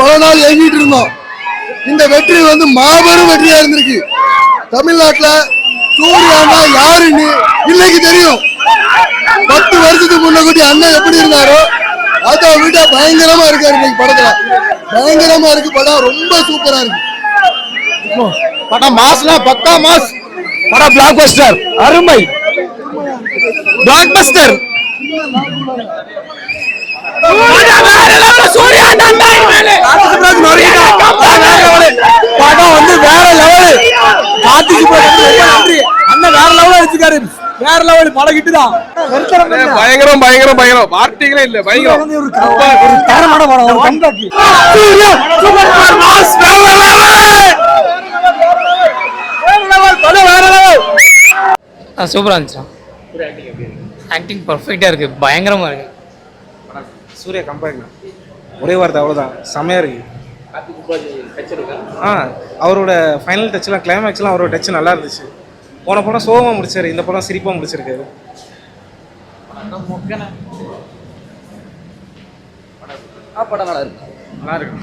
எவ்வளவு நாள் ஏங்கிட்டு இருந்தோம். இந்த வெற்றி வந்து மாபெரும் வெற்றியா இருந்திருக்கு. தமிழ்நாட்டுல சூர்யானா யாருன்னு இன்னைக்கு தெரியும். 10 வருஷத்துக்கு முன்னாடி அண்ணன் எப்படி இருந்தாரோ அதை விட பயங்கரமா இருக்காரு. இன்னைக்கு படத்துல பயங்கரமா இருக்கு. படம் ரொம்ப சூப்பரா இருக்கு. படம் மாஸ்னா பக்கா மாஸ். படம் பிளாக் பஸ்டர். அருமை பிளாக் பஸ்டர். படம் வந்து வேற லெவல். அண்ணன் வேற லெவல் அடிச்சுக்காரு. வேற லெவல் படம் கிட்டுதான். பயங்கரம் பயங்கரம் பயங்கரம். வார்த்தைகளே இல்ல. பயங்கரம் ஒரு தரமான படம். ஒரு கம்பேக். Suriya super mass. வேற லெவல். வேற லெவல் படம். வேற லெவல். சூப்பரா இருந்துச்சு. ஆக்டிங் பர்ஃபெக்டா இருக்கு. பயங்கரமா இருக்கு. சூர்யா கம்பேக் ஒரே வார்த்தை அவ்வளோதான். செம்மையா இருக்கு. அவரோட ஃபைனல் டச்லாம் கிளைமேக்ஸ்லாம் அவரோட டச் நல்லா இருந்துச்சு. போன படம் சோகமாக முடிச்சாரு, இந்த படம் சிரிப்பாக முடிச்சிருக்காரு. படம் நல்லா இருக்கு. நல்லா இருக்கு.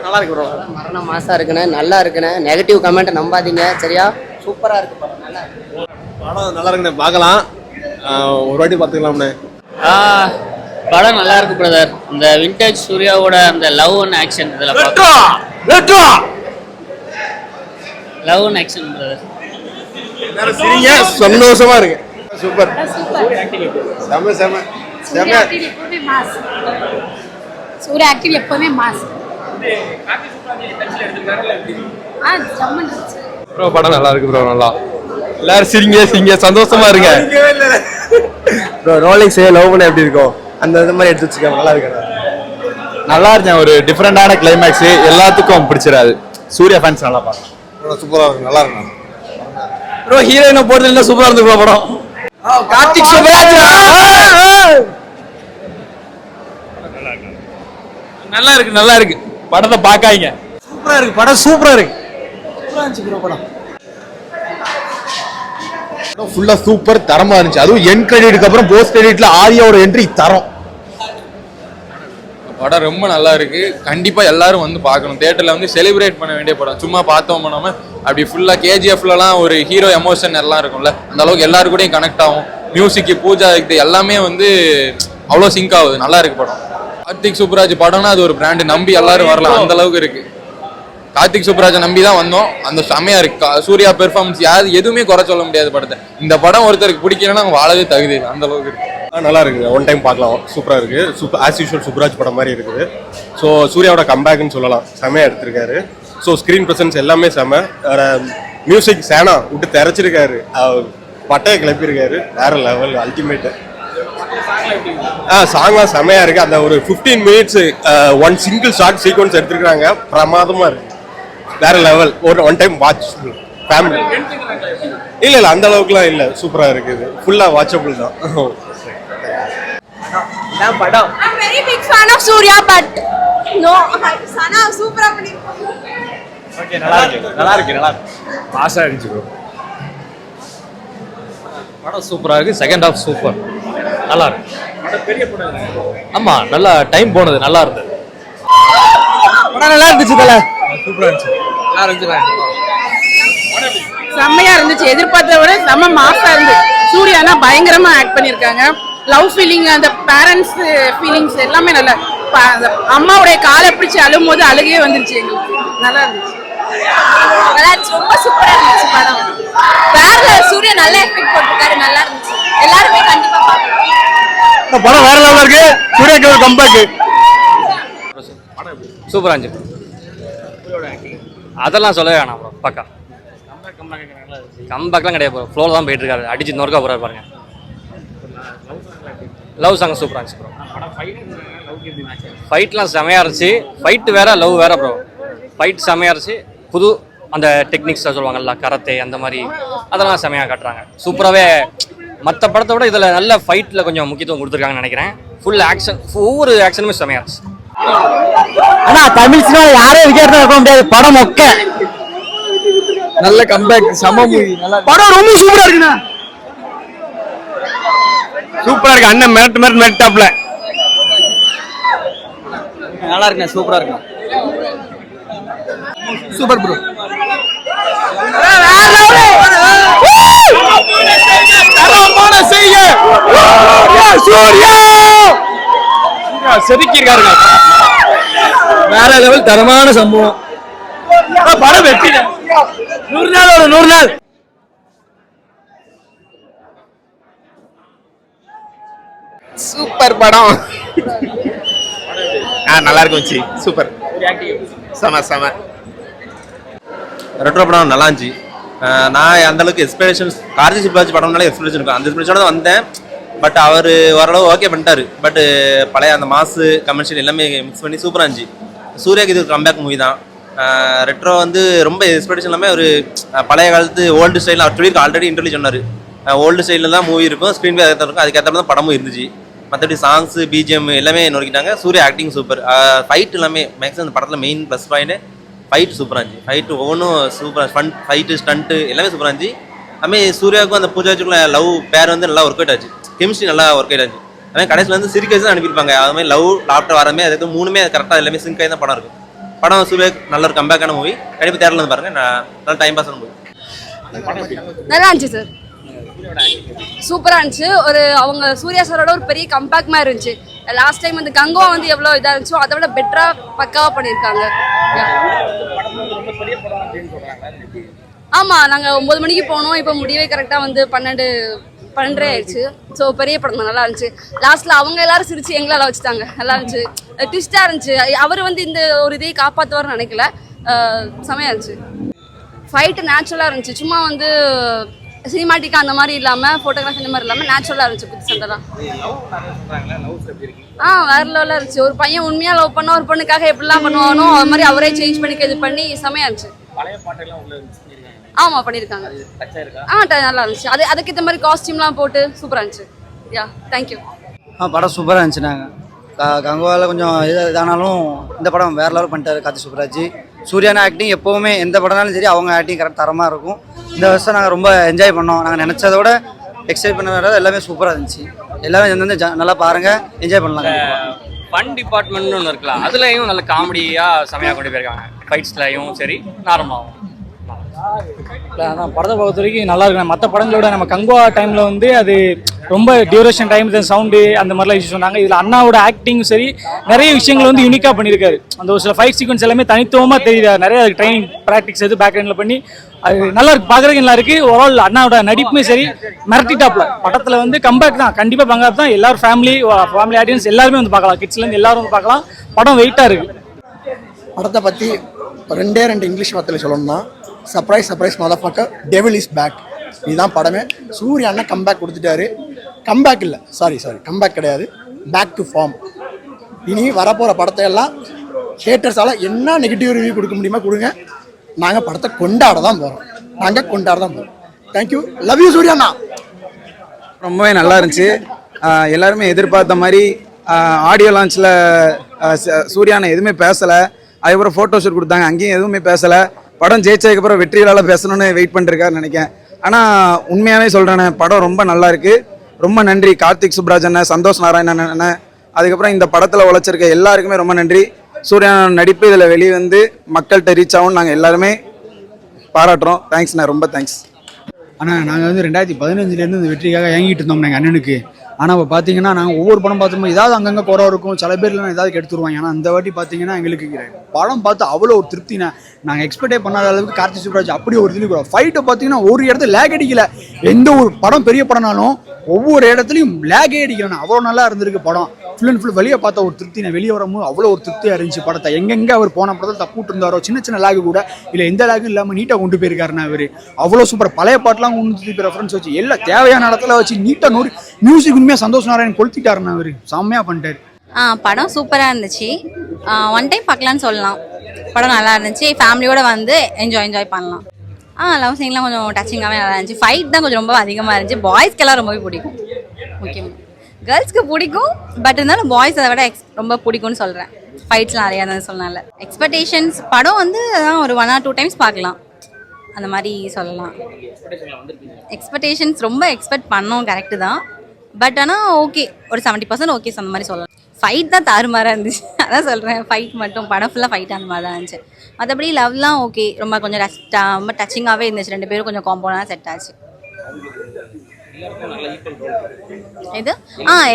நல்லா இருக்கு ப்ரோ. மரண மாசா இருக்குண்ணே. நல்லா இருக்குண்ணே. நெகட்டிவ் கமெண்ட் நம்பாதீங்க சரியா. சூப்பரா இருக்கு படம். நல்லா இருக்கு. படம் நல்லா இருக்குண்ணே. பார்க்கலாம். ஒரு வாட்டி பார்த்துக்கலாம்ண்ணே. படம் நல்லா இருக்கு பிரதர். இந்த விண்டேஜ் சூர்யாவோட அந்த லவ் அண்ட் ஆக்ஷன் இதுல லவ் அண்ட் ஆக்ஷன் பிரதர். சரிங்க சந்தோஷமா இருக்கு. சூப்பர். செம செம செம. சூர்யா ஆக்டிங் எப்பவுமே மாஸ். ப்ரோ படம் நல்லா இருக்கு ப்ரோ. நல்லா எல்லாரும் சிரிங்க சிரிங்க சந்தோஷமா இருங்க ப்ரோ. ரோலிக்ஸ் லவ் பண்ண எப்படி இருக்கும் அந்த மாதிரி எடுத்து வச்சுக்க. நல்லா இருக்கு. நல்லா இருந்தேன். ஒரு டிஃப்ரெண்டான கிளைமேக்ஸ் எல்லாத்துக்கும் பிடிச்சிடாது. சூர்யா ஃபேன்ஸ் நல்லா பாருங்க. சூப்பரா இருக்கு. நல்லா இருக்கு ப்ரோ. ஹீரோயினை போடுறதுல சூப்பரா இருந்து ப்ரோ படம். கார்த்திக் சுப்ராஜ் நல்லா இருக்கு. நல்லா இருக்கு. படத்தை பார்க்காதீங்க. சூப்பரா இருக்கு. படம் சூப்பரா இருக்கு. சூப்பரா இருந்துச்சு ப்ரோ படம். ஃபுல்லா சூப்பர் தரமா இருந்துச்சு. அதுவும் என் கிரெடிட்டுக்கு அப்புறம் போஸ்ட் கிரெடிட்ல ஆரியாவோட என்ட்ரி தரம். படம் ரொம்ப நல்லா இருக்கு. கண்டிப்பா எல்லாரும் வந்து பார்க்கணும். தியேட்டர்ல வந்து செலிப்ரேட் பண்ண வேண்டிய படம். சும்மா பார்த்தோம் பண்ணாம அப்படி ஃபுல்லா கேஜிஎஃப்லாம் ஒரு ஹீரோ எமோஷன் எல்லாம் இருக்கும்ல, அந்த அளவுக்கு எல்லாரு கூடயும் கனெக்ட் ஆகும். மியூசிக் பூஜா இது எல்லாமே வந்து அவ்வளோ சிங்க் ஆகுது. நல்லா இருக்கு படம். கார்த்திக் சுப்ராஜ் படம்னா அது ஒரு பிராண்டு. நம்பி எல்லாரும் வரலாம். அந்த அளவுக்கு இருக்கு. கார்த்திக் சுப்ராஜை நம்பி தான் வந்தோம். அந்த செமையா இருக்கு. சூர்யா பெர்ஃபார்மன்ஸ் எதுவுமே குறை சொல்ல முடியாது படத்தை. இந்த படம் ஒருத்தருக்கு பிடிக்கலன்னா அவங்க வாழவே தகுதி இல்லை. அந்த அளவுக்கு இருக்கு. நல்லா இருக்கு. ஒன் டைம் பார்க்கலாம். சூப்பரா இருக்கு. சூப்பர் ஆஸ் யூஷுவல் சுப்ராஜ் படம் மாதிரி இருக்குது. ஸோ சூர்யாவோட கம்பேக்னு சொல்லலாம். செமையா எடுத்திருக்காரு. ஸோ ஸ்க்ரீன் ப்ரெசன்ஸ் எல்லாமே செம. மியூசிக் சேனா விட்டு திரைச்சிருக்காரு. பட்டையை கிளப்பியிருக்காரு. வேற லெவல் அல்டிமேட்டு. சாங்லாம் செமையா இருக்கு. அந்த ஒரு 15 minutes one single short sequence எடுத்துருக்காங்க. பிரமாதமா இருக்கு. வேற level. One time watch family. இல்ல அந்த அளவுக்குலாம் இல்ல. சூப்பரா இருக்குது. ஃபுல்லா வாட்சபிள் தான். படம் I'm very big fan of Surya but no Sana சூப்பரா பண்ணிருக்காங்க. ஓகே நல்லா இருக்கு. நல்லா இருக்கு. நல்லா இருக்கு. மாசா இருந்துச்சு ப்ரோ. படம் சூப்பரா இருக்கு. Second half super. நல்லா இருக்கு. படம் பெரிய படம். ஆமா நல்லா டைம் போனது. நல்லா இருந்தது. படம் நல்லா இருந்துச்சு. தல சூப்பரா இருந்துச்சு. நல்லா இருந்துச்சு. செம்மையா இருந்துச்சு. எதிர்பார்த்தத விட செம்ம மாசா இருந்து. சூர்யானா பயங்கரமா ஆக்ட் பண்ணிருக்காங்க. லவ் ஃபீலிங், அந்த பேரண்ட்ஸ் ஃபீலிங்ஸ் எல்லாமே நல்லா. அம்மாவுடைய காலை பிடிச்சி அழும் போது அழுகையே வந்துருச்சு எங்களுக்கு. நல்லா இருந்துச்சு. ரொம்ப சூப்பரா இருந்துச்சு படம். வேற சூர்யா நல்ல எஃபெக்ட் போட்டுருக்காரு. நல்லா இருந்துச்சு. எல்லாருமே கண்டிப்பா பார்க்கலாம். இந்த படம் வேற லெவல்ல இருக்கு. சூர்யாக்கு ஒரு கம்பேக். சூப்பரா இருந்துச்சு. அதெல்லாம் சொல்லவே வேணாம் ப்ரோ. பக்கா கம்பேக்லாம் கிடையாது ப்ரோ. ஃப்ளோவில் தான் போயிட்டு இருக்காரு. அடிச்சு நொறுக்கா போறாரு பாருங்க. லவ் சாங் சூப்பராக இருந்துச்சு ப்ரோ. ஃபைட்லாம் செமையாக இருந்துச்சு. ஃபைட்டு வேற லவ் வேற ப்ரோ. ஃபைட் செமையாக இருந்துச்சு. புது அந்த டெக்னிக்ஸ் சொல்லுவாங்கல்ல, கராத்தே அந்த மாதிரி அதெல்லாம் செமையாக காட்டுறாங்க. சூப்பராகவே மற்ற படத்தை விட இதில் நல்ல ஃபைட்டில் கொஞ்சம் முக்கியத்துவம் கொடுத்துருக்காங்கன்னு நினைக்கிறேன். ஃபுல் ஆக்ஷன், ஒவ்வொரு ஆக்ஷனுமே செமையாக இருந்துச்சு. ஆனால் தமிழ் சினிமா யாரும் வித்தியாசம் இருக்க முடியாது. படம் மொக்க. நல்ல கம்பேக். சம மூவி. படம் ரொம்ப சூப்பரா இருக்குண்ணா. சூப்பரா இருக்கு. அண்ணன் மிரட்டாப்ல நல்லா இருக்குண்ணே, சூப்பரா இருக்கு. Super bro. செதுக்கிருக்காருங்க. வேற லெவல் தரமான சம்பவம். படம் வெற்றி. 100 நாள் ஒரு 100 நாள். சூப்பர் படம். நல்லா இருக்கும். சூப்பர். செம. ரெட்ரோ படம் நல்லா இருந்துச்சு. நான் அந்த அளவுக்கு எக்ஸ்பெக்டேஷன்ஸ் கார்த்திக் சுப்ராஜ் படம்னாலே எக்ஸ்பெக்டேஷன் இருக்கும். அந்த எக்ஸ்பெக்டேஷனோட தான் வந்தேன். பட் அவர் ஓரளவு ஓகே பண்ணிட்டாரு. பட் பழைய அந்த மாசு கமர்ஷியல் எல்லாமே மிக்ஸ் பண்ணி சூப்பராக இருந்துச்சு. சூர்யாக்கு இது கம்பேக் மூவி தான். ரெட்ரோ வந்து ரொம்ப எக்ஸ்பெக்டேஷன் எல்லாமே ஒரு பழைய காலத்து ஓல்டு ஸ்டைலில் அவர் சொல்லியிருக்க ஆல்ரெடி இன்டர்வியூ சொன்னார். ஓல்டு ஸ்டைலில் தான் மூவி இருக்கும், ஸ்க்ரீன் பே இருக்கும், அதுக்கேற்ற தான் படமும் இருந்துச்சு. மற்றபடி சாங்ஸு பிஜிஎம் எல்லாமே நொறுக்கிட்டாங்க. Suriya acting super. ஃபைட் எல்லாமே மேக்ஸிமம் அந்த படத்தில் மெயின் ப்ளஸ் பாயிண்ட் ஃபைட் சூப்பராக இருந்துச்சு. ஃபைட்டு ஒவ்வொன்றும் சூப்பராக ஃபன் ஃபைட்டு ஸ்டண்ட்டு எல்லாமே சூப்பராக இருந்துச்சு. அதுமாதிரி சூர்யாவுக்கும் அந்த பூஜாச்சுக்குள்ள லவ் பேர் வந்து நல்லா ஒர்க் அவுட் ஆச்சு. கெமிஸ்ட்ரி நல்லா ஒர்க் அவுட் ஆச்சு. அதுமாதிரி கடைசியில் வந்து சிரிக்க வச்சு தான் அனுப்பியிருப்பாங்க. அதுமாதிரி லவ் லாப்டர் வரமே அதுக்கு மூணுமே கரெக்டாக எல்லாமே சிங்க் ஆகி தான் படம் இருக்கும். படம் சூர்யா நல்ல ஒரு கம்பேக்கான மூவி. கண்டிப்பாக தேட்டரில் வந்து பாருங்கள். நல்ல டைம் பாஸ் மூவி. நல்லா இருந்துச்சு சார். சூப்பரா இருந்துச்சு. ஒரு அவங்க சூர்யா சாரோட ஒரு பெரிய கம்பேக் மாதிரி இருந்துச்சு. லாஸ்ட் டைம் வந்து கங்குவா வந்து எவ்வளவு இதா இருந்துச்சோ அதை விட பெட்டரா பக்காவா பண்ணிருக்காங்க. ஆமா, நாங்க 9 மணிக்கு போனோம். இப்போ முடியவே கரெக்டா வந்து 12 ஆயிடுச்சு. ஸோ பெரிய படம் தான், நல்லா இருந்துச்சு. லாஸ்ட்ல அவங்க எல்லாரும் சிரிச்சு எங்களால வச்சுட்டாங்க. நல்லா இருந்துச்சு. ட்விஸ்டா இருந்துச்சு. அவர் வந்து இந்த ஒரு இதை காப்பாற்றுவார்னு நினைக்கல. செமையா இருந்துச்சு. ஃபைட்டு நேச்சுரலா இருந்துச்சு. சும்மா வந்து சினிமாட்டிக்கா அந்த மாதிரி இல்லாம போட்டோகிராஃபி இந்த மாதிரி இல்லாம நேச்சுரலா இருந்துச்சு. புது சண்டெல்லாம் வேற லெவலா இருந்துச்சு. ஒரு பையன் உண்மையா லவ் பண்ண ஒரு பொண்ணுக்காக எப்படிலாம் பண்ணுவானோ அது மாதிரி அவரே சேஞ்ச் பண்ணி இது பண்ணி செமையா இருந்துச்சு. ஆமா பண்ணிருக்காங்க. நல்லா இருந்துச்சு. அதுக்கு மாதிரி காஸ்டியூம்லாம் போட்டு சூப்பரா இருந்துச்சு. Yeah thank you. படம் சூப்பராக இருந்துச்சுனாங்க. கங்குவாவில் கொஞ்சம் இதானாலும் இந்த படம் வேற லெவல் பண்ணிட்டாரு கார்த்திக் சுப்ராஜ். சூர்யானா ஆக்டிங் எப்போவுமே எந்த படம்னாலும் சரி அவங்க ஆக்டிங் கரெக்ட் தரமாக இருக்கும். இந்த வருஷம் நாங்கள் ரொம்ப என்ஜாய் பண்ணோம். நாங்கள் நினச்சதோட எக்ஸைட் பண்ண எல்லாமே சூப்பராக இருந்துச்சு. எல்லாமே வந்து நல்லா பாருங்கள், என்ஜாய் பண்ணலாம். ஃபன் டிபார்ட்மெண்ட்னு ஒன்று இருக்கலாம். அதுலேயும் நல்ல காமெடியாக செமையாக கொண்டு போயிருக்காங்க. ஃபைட்ஸ்லையும் சரி நார்மலாகவும். அதான் படத்தை பொறுத்த வரைக்கும் நல்லா இருக்கு. மற்ற படங்களோட நம்ம கங்குவா டைமில் வந்து அது ரொம்ப டியூரேஷன் டைம் சவுண்டு அந்த மாதிரிலாம் இஷ்யூ சொன்னாங்க. இதில் அண்ணாவோட ஆக்டிங்கும் சரி நிறைய விஷயங்கள் வந்து யூனிக்காக பண்ணியிருக்காரு. அந்த ஒரு சில ஃபைட் சீக்வன்ஸ் எல்லாமே தனித்துவமாக தெரியுது. நிறைய ட்ரைனிங் ப்ராக்டிக்ஸ் எது பேக்ரவுண்டில் பண்ணி அது நல்லா இருக்கு, பார்க்குறதுக்கு நல்லா இருக்கு. ஓவரால் அண்ணாவோட நடிப்புமே சரி மிரட்டிட்டாப்ல. படத்தில் வந்து கம்பேக் தான், கண்டிப்பாக பங்காப் தான். எல்லாரும் ஃபேமிலி ஆடியன்ஸ் எல்லாருமே வந்து பார்க்கலாம். கிட்ஸ்லேருந்து எல்லாரும் வந்து பார்க்கலாம். படம் வெயிட்டாக இருக்கு. படத்தை பற்றி 2 இங்கிலீஷ் வார்த்தையில் சொல்லணும்னா சர்ப்ரைஸ் மதர்ஃபக்கர் டெவில் இஸ் பேக். இதுதான் படமே. சூர்யா அண்ணா கம்பேக் கொடுத்துட்டாரு. கம்பேக் இல்லை, சாரி கம்பேக் கிடையாது, பேக் டு ஃபார்ம். இனி வரப்போகிற படத்தை எல்லாம் ஹேட்டர்ஸால் என்ன நெகட்டிவ் ரிவ்யூ கொடுக்க முடியுமா கொடுங்க. நாங்கள் படத்தை கொண்டாட தான் போகிறோம். தேங்க்யூ. லவ் யூ சூர்யா அண்ணா. ரொம்பவே நல்லா இருந்துச்சு. எல்லாருமே எதிர்பார்த்த மாதிரி ஆடியோ லான்ச்சில் சூர்யானை எதுவுமே பேசலை. அதுக்கப்புறம் ஃபோட்டோ ஷூட் கொடுத்தாங்க, அங்கேயும் எதுவுமே பேசலை. படம் ஜெயிச்சதுக்கப்புறம் வெற்றியால் பேசணும்னு வெயிட் பண்ணிருக்காருன்னு நினைக்கிறேன். ஆனால் உண்மையாகவே சொல்கிறேண்ணே, படம் ரொம்ப நல்லா இருக்கு. ரொம்ப நன்றி கார்த்திக் சுப்ராஜ் அண்ணன், சந்தோஷ் நாராயணன் அண்ணன், அதுக்கப்புறம் இந்த படத்தில் உழைச்சிருக்க எல்லாருக்குமே ரொம்ப நன்றி. சூர்யா நடிப்பு இதில் வெளியே வந்து மக்கள்கிட்ட ரீச் ஆகும் நாங்கள் எல்லாருமே பாராட்டுறோம். தேங்க்ஸ்ண்ணா, ரொம்ப தேங்க்ஸ். ஆனால் நாங்கள் வந்து 2015 இந்த வெற்றிக்காக ஏங்கிட்டு இருந்தோம் எங்கள் அண்ணனுக்கு. ஆனால் இப்போ பார்த்தீங்கன்னா நாங்கள் ஒவ்வொரு படம் பார்த்துருப்போம், ஏதாவது அங்கங்கே குறை இருக்கும், சில பேர்லாம் ஏதாவது கெடுத்துருவாங்க. ஆனால் அந்த வாட்டி பார்த்தீங்கன்னா எங்களுக்கு படம் பார்த்து அவ்வளோ ஒரு திருப்தினா நாங்கள் எக்ஸ்பெக்டே பண்ணாத அளவுக்கு கார்த்திக் சுப்ராஜ் அப்படி ஒரு திருப்பி ஃபைட்டை பார்த்தீங்கன்னா ஒரு இடத்துல லேக் அடிக்கல. எந்த ஒரு படம் பெரிய படம்னாலும் ஒவ்வொரு இடத்துலையும் லேகே அடிக்கலண்ணா. அவ்வளோ நல்லா இருந்திருக்கு படம். ஃபுல் அண்ட் ஃபுல் வெளியே பார்த்தா ஒரு திருப்தினா, வெளியே வரும்போது அவ்வளோ ஒரு திருப்தியாக இருந்துச்சு படத்தை. எங்கெங்கே அவர் போன படத்தில் தப்புட்டு இருந்தாரோ, சின்ன லேகு கூட இல்லை எந்த லேகும் இல்லாமல் நீட்டாக கொண்டு போயிருக்காருண்ணா அவர். அவ்வளோ சூப்பர். பழைய பாட்டெலாம் கொண்டு திருப்பி ரெஃபரன்ஸ் வச்சு எல்லாம் தேவையான இடத்துல வச்சு நீட்டாக மியூசிக் உண்மையாக சந்தோஷ் நாராயணன் கொளுத்திட்டாருண்ணா அவர். செம்மையாக பண்ணிட்டாரு. படம் சூப்பராக இருந்துச்சு. ஒன் டைம் பார்க்கலான்னு சொல்லலாம். படம் நல்லா இருந்துச்சு. ஃபேமிலியோட வந்து என்ஜாய் பண்ணலாம். லவ் சீன்லாம் கொஞ்சம் டச்சிங்காகவே நல்லா இருந்துச்சு. ஃபைட் தான் கொஞ்சம் ரொம்ப அதிகமாக இருந்துச்சு. பாய்ஸ்க்கெல்லாம் ரொம்பவே பிடிக்கும். முக்கியமாக கேர்ள்ஸ்க்கு பிடிக்கும், பட் இருந்தாலும் பாய்ஸ் அதை விட ரொம்ப பிடிக்கும்னு சொல்கிறேன். ஃபைட்ஸ்லாம் நிறையா தான் சொல்லனால. எக்ஸ்பெக்டேஷன்ஸ் படம் வந்து ஒரு 1 or 2 times பார்க்கலாம் அந்த மாதிரி சொல்லலாம். எக்ஸ்பெக்டேஷன்ஸ் ரொம்ப எக்ஸ்பெக்ட் பண்ணோம், கரெக்டு தான். பட் ஆனால் ஓகே, ஒரு 70% ஓகே அந்த மாதிரி சொல்லலாம். ஃபைட் தான் தாறுமாறாக இருந்துச்சு. அதான் சொல்கிறேன், ஃபைட் மட்டும் படம் ஃபுல்லாக ஃபைட் அந்த மாதிரி தான் இருந்துச்சு. மற்றபடி லவ்லாம் ஓகே, ரொம்ப கொஞ்சம் ரொம்ப டச்சிங்காகவே இருந்துச்சு. 2 பேரும் கொஞ்சம் காம்போனாக செட் ஆச்சு. இது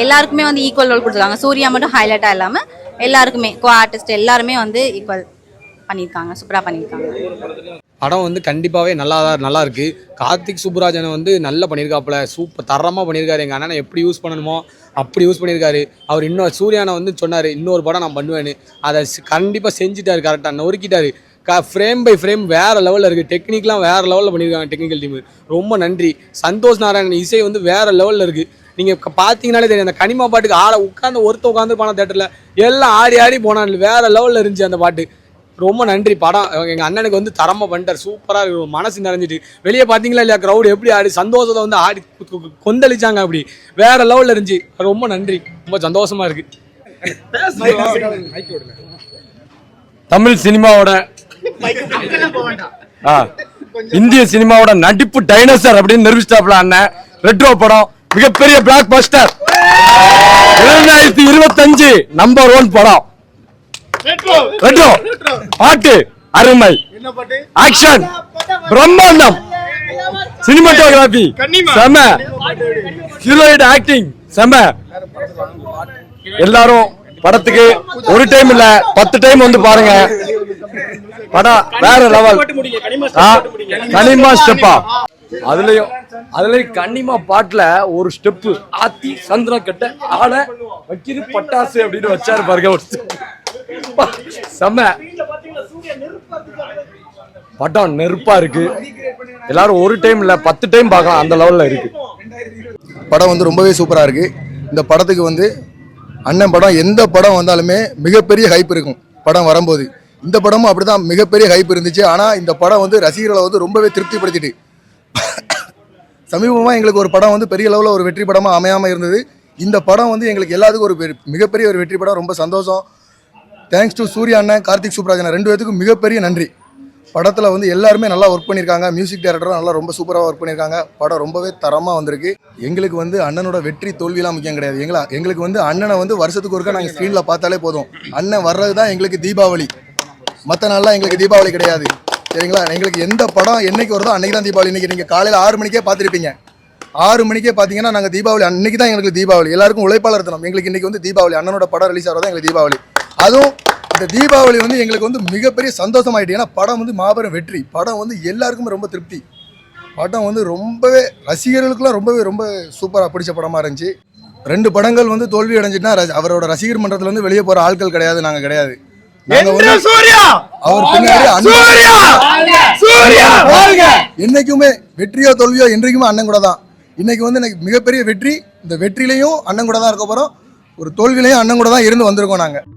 எல்லாருக்குமே வந்து ஈக்குவல் ரோல் கொடுத்துருக்காங்க. சூர்யா மட்டும் ஹைலைட்டாக இல்லாமல் எல்லாருக்குமே ஆர்டிஸ்ட் எல்லாருமே வந்து ஈக்குவல் பண்ணியிருக்காங்க, சூப்பராக பண்ணியிருக்காங்க. படம் வந்து கண்டிப்பாகவே நல்லா இருக்கு. கார்த்திக் சுப்புராஜனை வந்து நல்லா பண்ணியிருக்காப்புல, சூப்பர் தரமாக பண்ணியிருக்காரு. எங்கள் அண்ணனை எப்படி யூஸ் பண்ணணுமோ அப்படி யூஸ் பண்ணியிருக்காரு. அவர் இன்னும் சூர்யானை வந்து சொன்னார் இன்னொரு படம் நான் பண்ணுவேன்னு, அதை கண்டிப்பாக செஞ்சுட்டாரு, கரெக்டாக நொறுக்கிட்டாரு. ஃப்ரேம் பை ஃப்ரேம் வேறு லெவலில் இருக்குது. டெக்னிக்லாம் வேறு லெவலில் பண்ணியிருக்காங்க டெக்னிக்கல் டீமு. ரொம்ப நன்றி. சந்தோஷ் நாராயணன் இசை வந்து வேறு லெவலில் இருக்குது. நீங்கள் பார்த்தீங்கனாலே தெரியும், அந்த கனிமா பாட்டுக்கு ஆளை உட்காந்து போன தேட்டரில் எல்லாம் ஆடி போனான். வேறு லெவலில் இருந்துச்சு அந்த பாட்டு. ரொம்ப நன்றி. படம் எங்கள் அண்ணனுக்கு வந்து தரமாக பண்ணிட்டார். சூப்பராக இருக்கும், மனசு நிறைஞ்சிட்டு. வெளியே பார்த்தீங்களா இல்லையா, க்ரௌடு எப்படி ஆடி சந்தோஷத்தை வந்து ஆடி கொந்தளிச்சாங்க. அப்படி வேற லெவலில் இருந்துச்சு. ரொம்ப நன்றி, ரொம்ப சந்தோஷமா இருக்கு. தமிழ் சினிமாவோட இந்திய சினிமாவோட நடிப்பு டைனோசர் அப்படின்னு நிரூபிச்சிட்டாப்ல அண்ணன். ரெட்ரோ படம் மிகப்பெரிய பிளாக் பஸ்டர். 2025 நம்பர் 1 படம். ரெட்ரோ பாட்டு அருமை, ஆக்ஷன் பிரம்மாண்டம், சினிமாட்டோகிராஃபி செம, ஹீரோயின் ஆக்டிங் செம. எல்லாரும் படத்துக்கு ஒரு டைம் இல்ல 10 டைம் வந்து பாருங்க. படம் வேற லெவல். கனிமா ஸ்டெப்பா, அதுலயும் கன்னிமா பாட்டுல ஒரு ஸ்டெப்பு ஆத்தி சந்திரா கட்ட ஆள வைக்கிது பட்டாசு அப்படின்னு வச்சாரு பாருங்க. செம்ம படம், நெருப்பா இருக்கு. எல்லாரும் ஒரு டைம் இல்ல 10 டைம் பார்க்கலாம், அந்த லெவல்ல இருக்கு. படம் வந்து ரொம்பவே சூப்பரா இருக்கு. இந்த படத்துக்கு வந்து அண்ணன் படம் எந்த படம் வந்தாலுமே மிகப்பெரிய ஹைப் இருக்கும் படம் வரும்போது. இந்த படமும் அப்படிதான் மிகப்பெரிய ஹைப் இருந்துச்சு. ஆனா இந்த படம் வந்து ரசிகர்களை வந்து ரொம்பவே திருப்திப்படுத்திட்டு, சமீபமாக எங்களுக்கு ஒரு படம் வந்து பெரிய லெவலில் ஒரு வெற்றி படமாக அமையாமல் இருந்தது. இந்த படம் வந்து எங்களுக்கு எல்லாத்துக்கும் ஒரு மிகப்பெரிய ஒரு வெற்றி படம். ரொம்ப சந்தோஷம். தேங்க்ஸ் டு சூர்யா அண்ணன், கார்த்திக் சுப்புராஜன் 2 பேத்துக்கும் மிகப்பெரிய நன்றி. படத்தில் வந்து எல்லாருமே நல்லா ஒர்க் பண்ணியிருக்காங்க. மியூசிக் டைரக்டரும் நல்லா ரொம்ப சூப்பராக ஒர்க் பண்ணியிருக்காங்க. படம் ரொம்பவே தரமாக வந்திருக்கு. எங்களுக்கு வந்து அண்ணனோட வெற்றி தோல்வியெல்லாம் முக்கியம் கிடையாது. எங்களுக்கு வந்து அண்ணனை வந்து வருஷத்துக்கு ஒருக்கா நாங்கள் ஸ்க்ரீனில் பார்த்தாலே போதும். அண்ணன் வர்றது தான் எங்களுக்கு தீபாவளி. மற்ற நாள்லாம் எங்களுக்கு தீபாவளி கிடையாது, சரிங்களா? எங்களுக்கு எந்த படம் என்னைக்கு வருதோ அன்றைக்கி தான் தீபாவளி. இன்றைக்கி நீங்கள் காலையில் 6 மணிக்கே பார்த்துருப்பீங்க. 6 மணிக்கே பார்த்தீங்கன்னா நாங்கள் தீபாவளி அன்றைக்கி தான் எங்களுக்கு தீபாவளி. எல்லாருக்கும் உழைப்பாளர் தினம். எங்களுக்கு இன்றைக்கி வந்து தீபாவளி. அண்ணனோட படம் ரிலீஸ் ஆகிறதா எங்களுக்கு தீபாவளி. அதுவும் இந்த தீபாவளி வந்து எங்களுக்கு வந்து மிகப்பெரிய சந்தோஷமாயிட்டு. ஏன்னா படம் வந்து மாபெரும் வெற்றி. படம் வந்து எல்லாருக்குமே ரொம்ப திருப்தி. படம் வந்து ரொம்பவே ரசிகர்களுக்குலாம் ரொம்ப சூப்பராக பிடிச்ச படமாக இருந்துச்சு. 2 படங்கள் வந்து தோல்வி அடைஞ்சிட்டுனா அவரோட ரசிகர் மன்றத்தில் வந்து வெளியே போகிற ஆட்கள் கிடையாது, நாங்கள் கிடையாது. அவர் பின்னாடி என்னைக்குமே வெற்றியோ தோல்வியோ என்றைக்குமே அண்ணன் கூட தான். இன்னைக்கு வந்து எனக்கு மிகப்பெரிய வெற்றி. இந்த வெற்றிலையும் அண்ணன் கூட தான் இருக்க போகிறோம். ஒரு தோல்வியிலையும் அண்ணன் கூட தான் இருந்து வந்திருக்கோம் நாங்கள்.